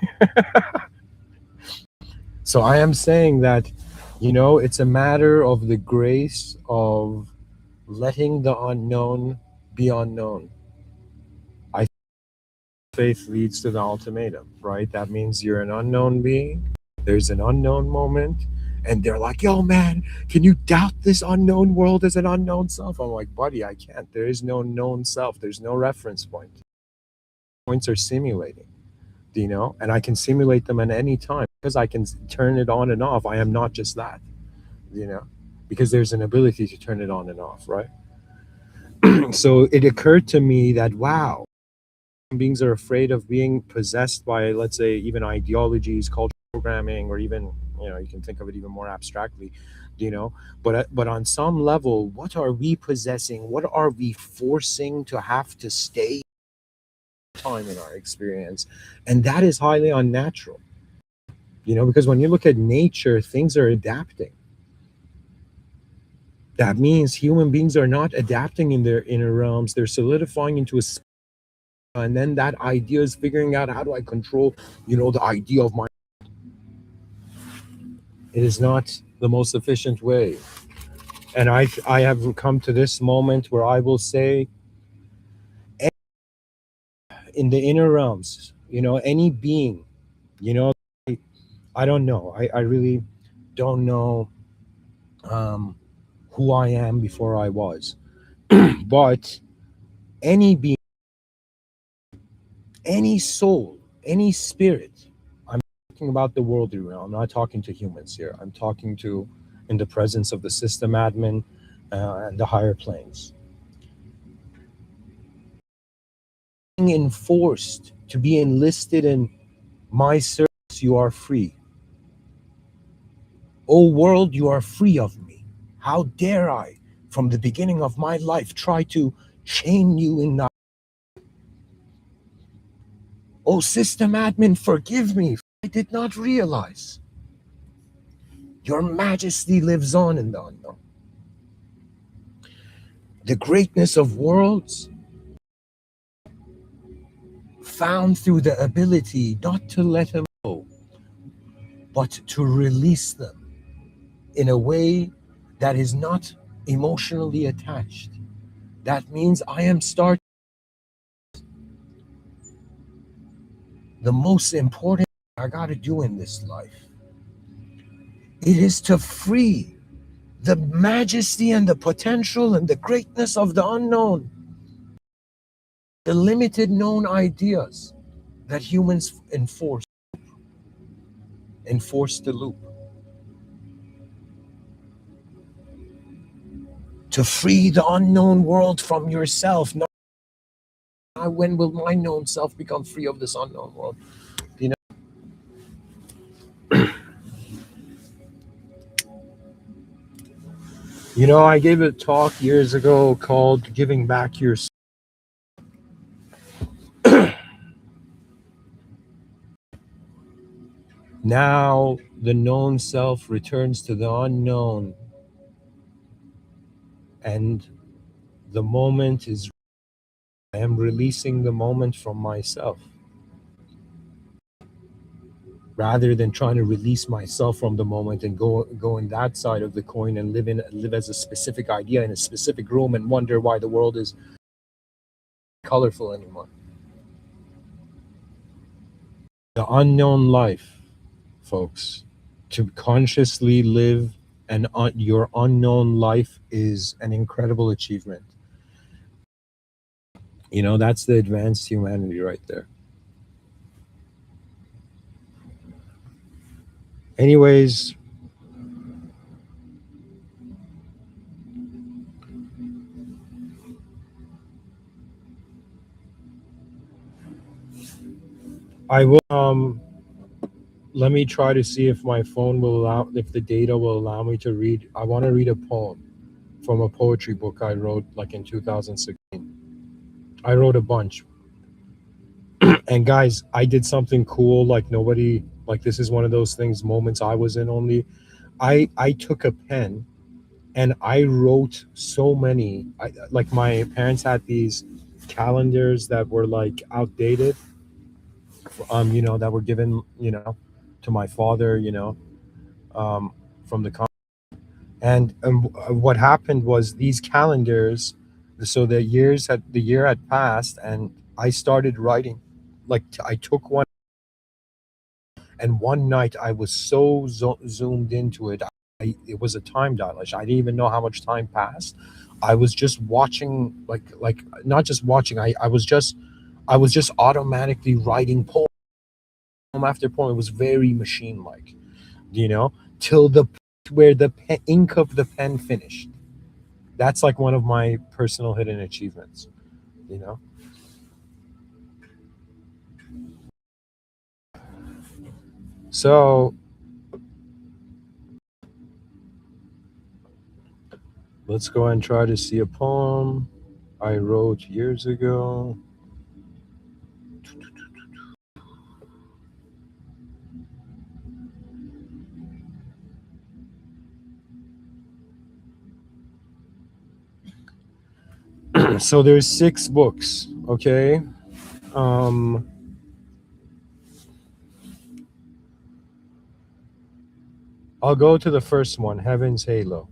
Speaker 1: So I am saying that, you know, it's a matter of the grace of letting the unknown be unknown. I faith leads to the ultimatum, right? That means you're an unknown being. There's an unknown moment, and they're like, "Yo, man, can you doubt this unknown world as an unknown self?" I'm like, "Buddy, I can't. There is no known self. There's no reference point. Points are simulating, you know, and I can simulate them at any time because I can turn it on and off. I am not just that, you know, because there's an ability to turn it on and off, right?" So it occurred to me that, wow, beings are afraid of being possessed by, let's say, even ideologies, cultural programming, or even, you know, you can think of it even more abstractly, you know. But on some level, what are we possessing? What are we forcing to have to stay time in our experience? And that is highly unnatural, you know, because when you look at nature, things are adapting. That means human beings are not adapting in their inner realms. They're solidifying into a, and then that idea is figuring out, how do I control, you know, the idea of my. It is not the most efficient way. And I have come to this moment where I will say, in the inner realms, you know, any being, you know, I don't know. I really don't know um, who I am before I was. But any being, any soul, any spirit, I'm talking about the worldly realm. I'm not talking to humans here. I'm talking to, in the presence of the system admin and the higher planes. Being enforced to be enlisted in my service, you are free. O world, you are free of me. How dare I, from the beginning of my life, try to chain you in that? O system admin, forgive me. I did not realize. Your majesty lives on in the unknown. The greatness of worlds found through the ability not to let them go, but to release them in a way that is not emotionally attached. That means I am starting the most important I got to do in this life. It is to free the majesty and the potential and the greatness of the unknown, the limited known ideas that humans enforce the loop. To free the unknown world from yourself. Not when will my known self become free of this unknown world? You know, I gave a talk years ago called "Giving Back Your." Now the known self returns to the unknown, and the moment is. I am releasing the moment from myself, rather than trying to release myself from the moment and go in that side of the coin and live as a specific idea in a specific room and wonder why the world is colorful anymore. The unknown life, folks, to consciously live your unknown life is an incredible achievement. That's the advanced humanity right there. Anyways, I will let me try to see if my phone will if the data will allow me to read. I want to read a poem from a poetry book I wrote like in 2016. I wrote a bunch. And guys, I did something cool like nobody, like this is one of those things, moments I was in only. I took a pen and I wrote so many. Like my parents had these calendars that were like outdated, that were given, to my father, um, from the and what happened was these calendars. So the year had passed, and I started writing. Like I took one, and one night I was so zoomed into it. It was a time dilation. I didn't even know how much time passed. I was just watching, like not just watching. I was just automatically writing poem after poem. It was very machine like, till the point where the ink of the pen finished. That's like one of my personal hidden achievements, you know. So let's go and try to see a poem I wrote years ago. So there's 6 books, okay? um I'll go to the first one, Heaven's Halo.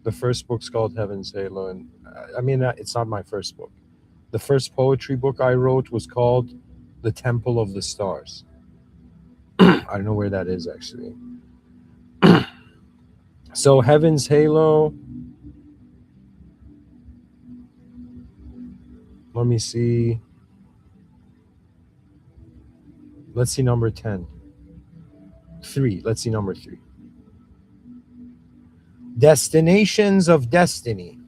Speaker 1: The first book's called Heaven's Halo, and I mean, it's not my first book. The first poetry book I wrote was called The Temple of the Stars. I don't know where that is actually. So Heaven's Halo, let me see. Let's see number 10. 3. Let's see number 3. Destinations of Destiny.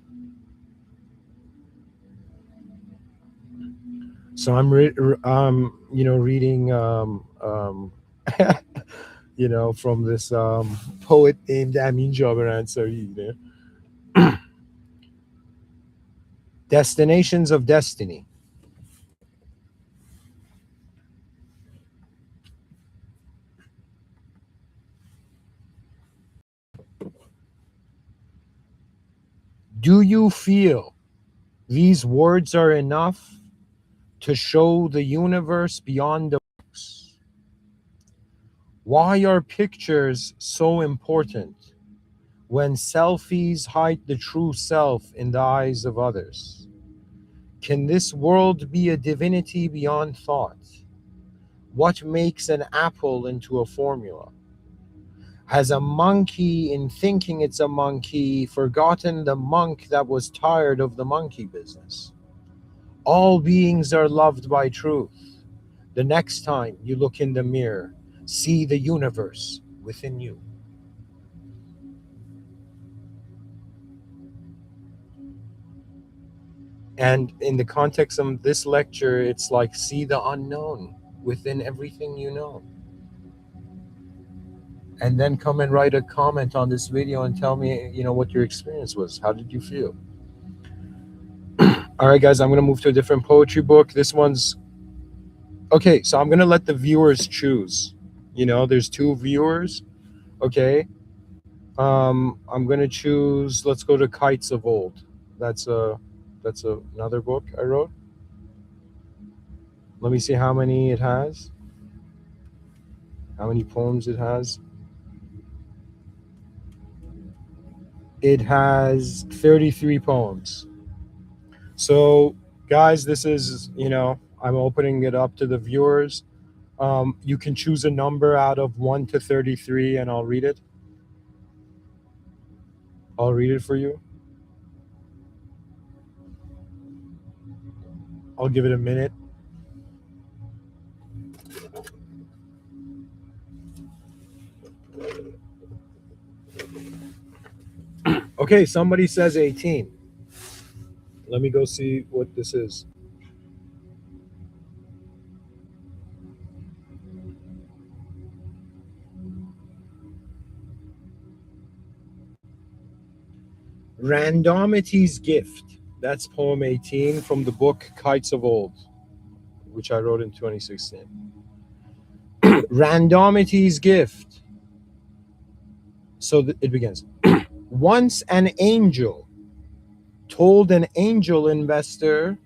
Speaker 1: So I'm reading from this poet named Amin Jabir Ansari. Destinations of Destiny. Do you feel these words are enough to show the universe beyond the books? Why are pictures so important when selfies hide the true self in the eyes of others? Can this world be a divinity beyond thought? What makes an apple into a formula? Has a monkey, in thinking it's a monkey, forgotten the monk that was tired of the monkey business? All beings are loved by truth. The next time you look in the mirror, see the universe within you. And in the context of this lecture, it's like see the unknown within everything you know. And then come and write a comment on this video and tell me, what your experience was. How did you feel? All right, guys, I'm going to move to a different poetry book. This one's okay. So I'm going to let the viewers choose. There's two viewers. Okay. I'm going to choose, let's go to Kites of Old. That's another book I wrote. Let me see how many it has. How many poems it has. It has 33 poems. So, guys, this is, I'm opening it up to the viewers. You can choose a number out of 1 to 33 and I'll read it. I'll read it for you. I'll give it a minute. Okay, somebody says 18. Let me go see what this is. Randomity's Gift. That's poem 18 from the book Kites of Old, which I wrote in 2016. Randomity's Gift. So it begins. Once an angel told an angel investor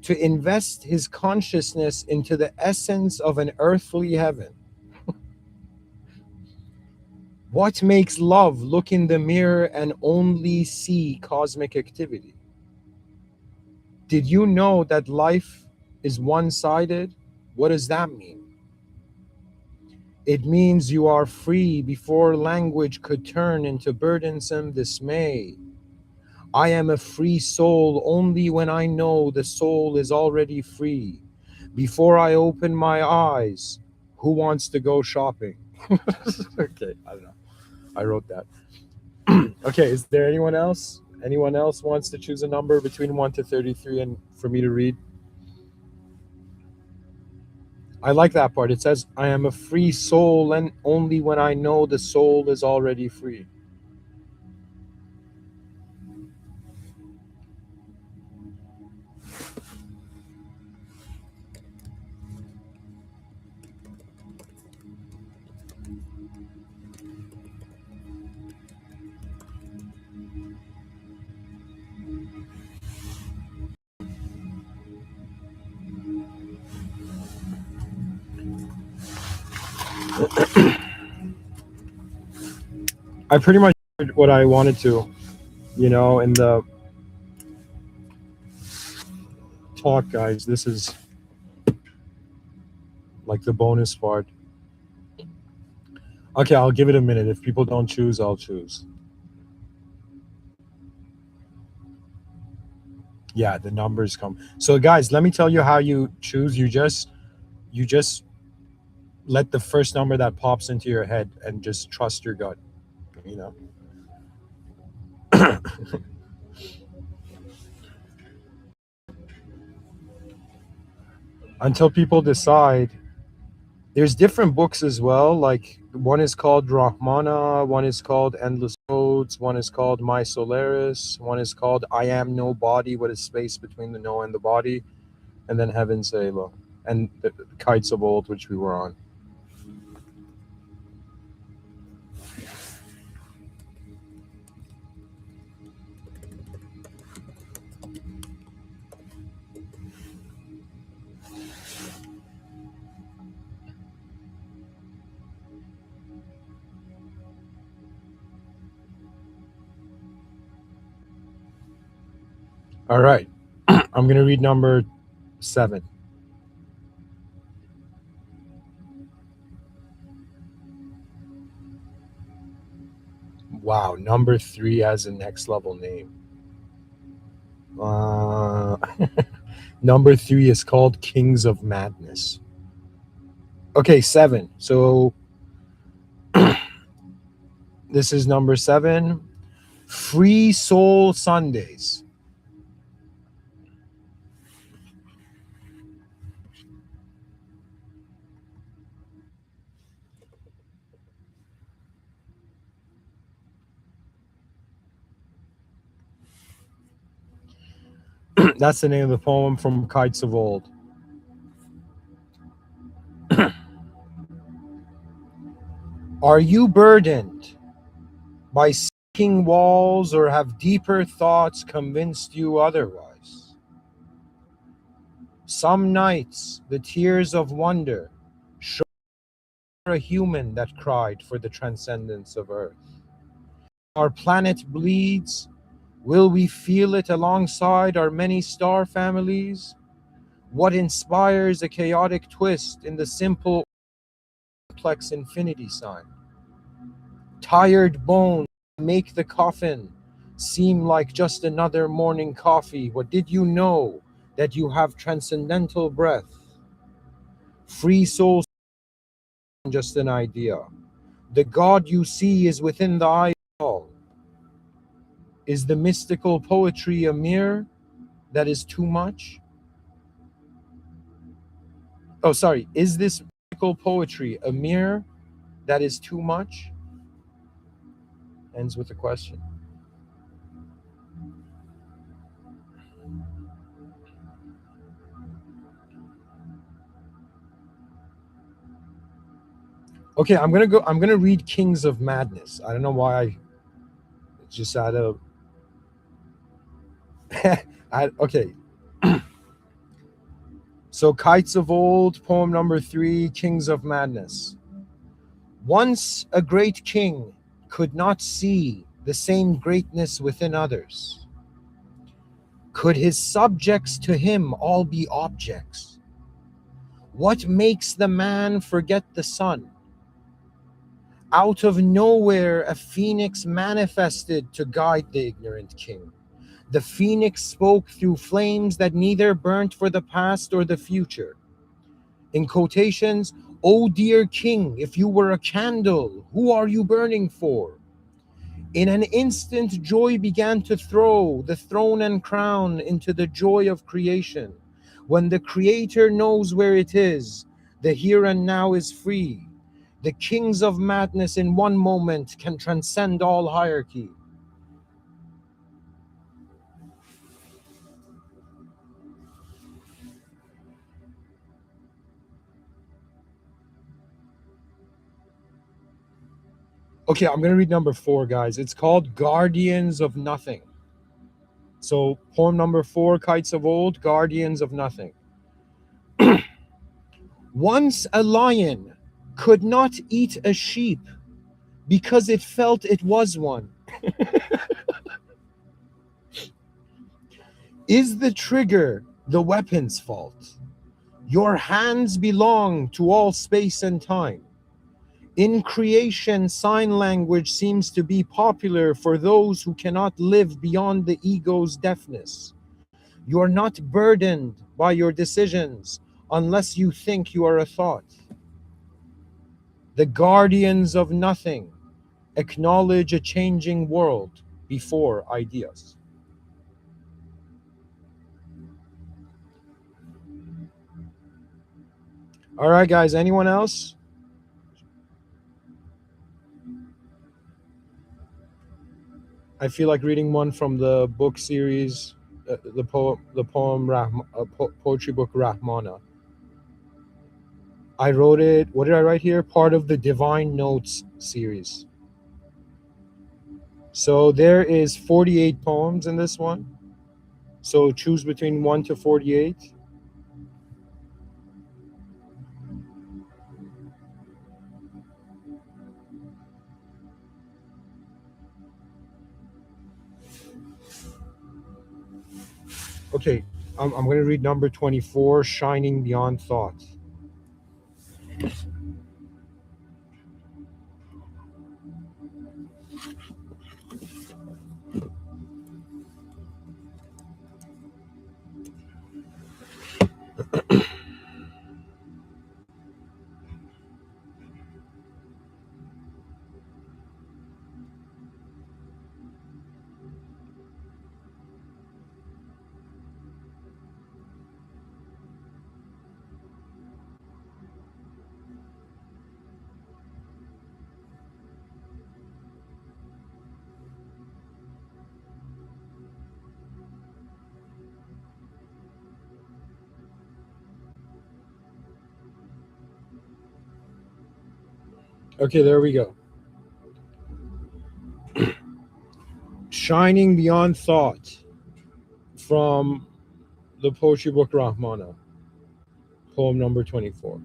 Speaker 1: to invest his consciousness into the essence of an earthly heaven. What makes love look in the mirror and only see cosmic activity? Did you know that life is one-sided? What does that mean? It means you are free before language could turn into burdensome dismay. I am a free soul only when I know the soul is already free. Before I open my eyes, who wants to go shopping? Okay, I don't know. I wrote that. Okay, is there anyone else? Anyone else wants to choose a number between 1 to 33 and for me to read? I like that part. It says, I am a free soul and only when I know the soul is already free. I pretty much did what I wanted to, in the talk, guys. This is like the bonus part. Okay, I'll give it a minute. If people don't choose, I'll choose. Yeah, the numbers come. So guys, let me tell you how you choose. You just let the first number that pops into your head and just trust your gut, until people decide. There's different books as well. Like one is called Rahmana, one is called Endless Roads, one is called My Solaris, one is called I Am No Body, what is space between the no and the body, and then Heaven's Halo, and the Kites of Old, which we were on. All right. I'm going to read number 7. Wow, number 3 has a next level name. Uh, number 3 is called Kings of Madness. Okay, 7. So this is number 7. Free Soul Sundays. That's the name of the poem from Kites of Old. Are you burdened by sinking walls, or have deeper thoughts convinced you otherwise? Some nights the tears of wonder show a human that cried for the transcendence of earth. Our planet bleeds. Will we feel it alongside our many star families? What inspires a chaotic twist in the simple complex infinity sign? Tired bones make the coffin seem like just another morning coffee. What did you know that you have transcendental breath? Free soul, just an idea. The God you see is within the eye of all. Is the mystical poetry a mirror that is too much? Oh, sorry. Is this mystical poetry a mirror that is too much? Ends with a question. Okay, I'm gonna read Kings of Madness. I don't know why I just out of okay. So Kites of Old, poem number 3, Kings of Madness. Once a great king could not see the same greatness within others. Could his subjects to him all be objects? What makes the man forget the sun? Out of nowhere, a phoenix manifested to guide the ignorant king. The phoenix spoke through flames that neither burnt for the past or the future. In quotations, "O dear king, if you were a candle, who are you burning for?" In an instant, joy began to throw the throne and crown into the joy of creation. When the creator knows where it is, the here and now is free. The kings of madness in one moment can transcend all hierarchy. Okay, I'm going to read number 4, guys. It's called Guardians of Nothing. So, poem number 4, Kites of Old, Guardians of Nothing. Once a lion could not eat a sheep because it felt it was one. Is the trigger the weapon's fault? Your hands belong to all space and time. In creation, sign language seems to be popular for those who cannot live beyond the ego's deafness. You are not burdened by your decisions unless you think you are a thought. The guardians of nothing acknowledge a changing world before ideas. All right, guys, anyone else? I feel like reading one from the book series, the poem poetry book Rahmana. I wrote it. What did I write here? Part of the Divine Notes series. So there is 48 poems in this one. So choose between 1 to 48. Okay, I'm going to read number 24, Shining Beyond Thought. Okay, there we go. Shining Beyond Thought from the poetry book Rahmana, poem number 24.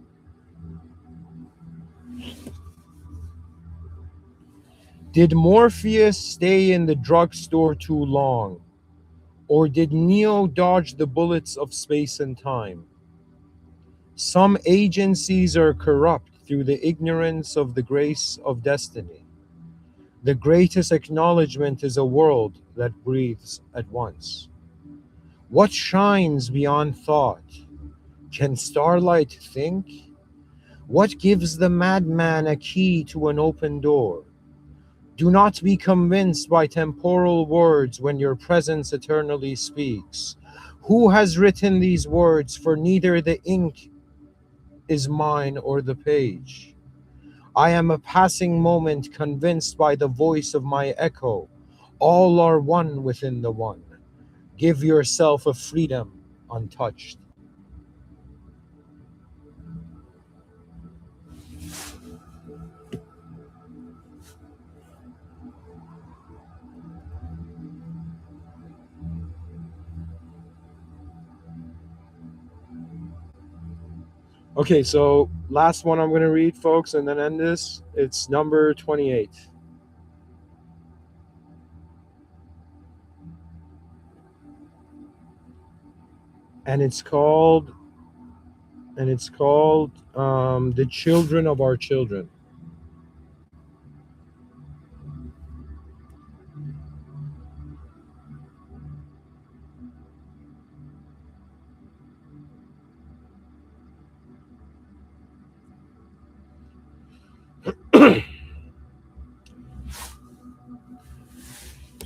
Speaker 1: Did Morpheus stay in the drugstore too long? Or did Neo dodge the bullets of space and time? Some agencies are corrupt through the ignorance of the grace of destiny. The greatest acknowledgement is a world that breathes at once. What shines beyond thought? Can starlight think? What gives the madman a key to an open door? Do not be convinced by temporal words when your presence eternally speaks. Who has written these words? For neither the ink is mine or the page. I am a passing moment convinced by the voice of my echo. All are one within the one. Give yourself a freedom untouched. Okay, so last one I'm going to read, folks, and then end this. It's number 28. And it's called The Children of Our Children.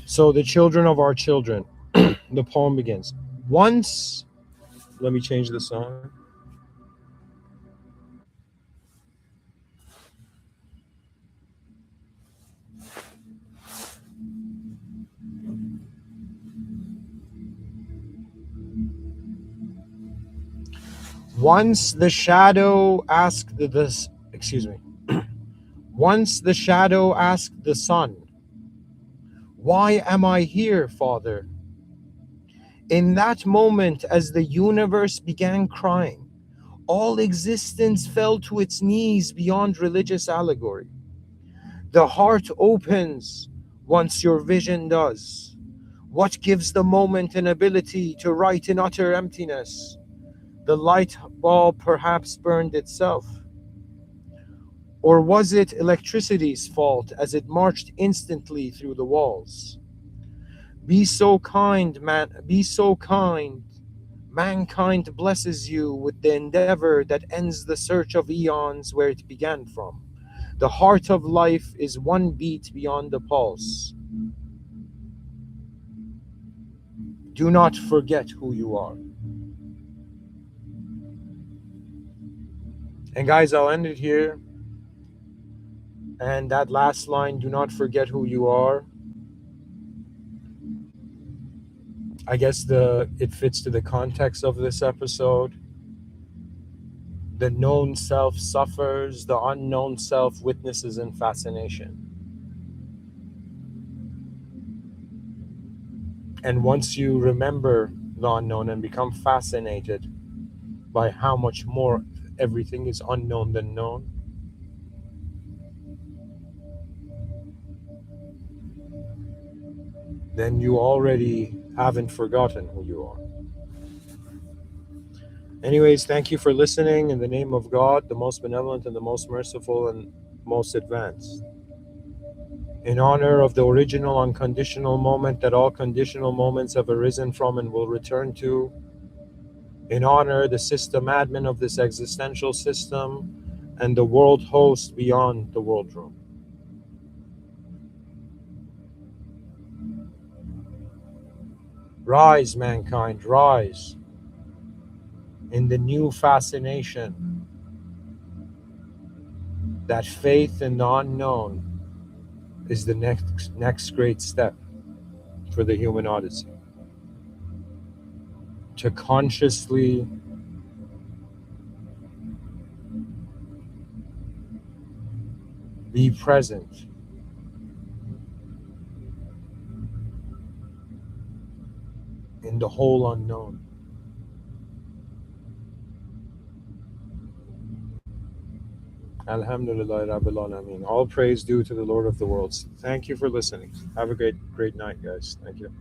Speaker 1: So the children of our children. The poem begins. Once, let me change the song. Once the shadow asked this, excuse me. Once the shadow asked the sun, "Why am I here, Father?" In that moment, as the universe began crying, all existence fell to its knees beyond religious allegory. The heart opens once your vision does. What gives the moment an ability to write in utter emptiness? The light bulb perhaps burned itself. Or was it electricity's fault as it marched instantly through the walls? Be so kind, man, be so kind. Mankind blesses you with the endeavor that ends the search of eons where it began from. The heart of life is one beat beyond the pulse. Do not forget who you are. And guys, I'll end it here. And that last line, do not forget who you are. I guess it fits to the context of this episode. The known self suffers, the unknown self witnesses in fascination. And once you remember the unknown and become fascinated by how much more everything is unknown than known, then you already haven't forgotten who you are. Anyways, thank you for listening. In the name of God, the most benevolent and the most merciful and most advanced. In honor of the original unconditional moment that all conditional moments have arisen from and will return to, in honor the system admin of this existential system and the world host beyond the world room. Rise, mankind, rise in the new fascination that faith in the unknown is the next great step for the human odyssey. To consciously, Be present in the whole unknown. Alhamdulillah Rabbil Alameen. All praise due to the Lord of the worlds. Thank you for listening. Have a great night, guys. Thank you.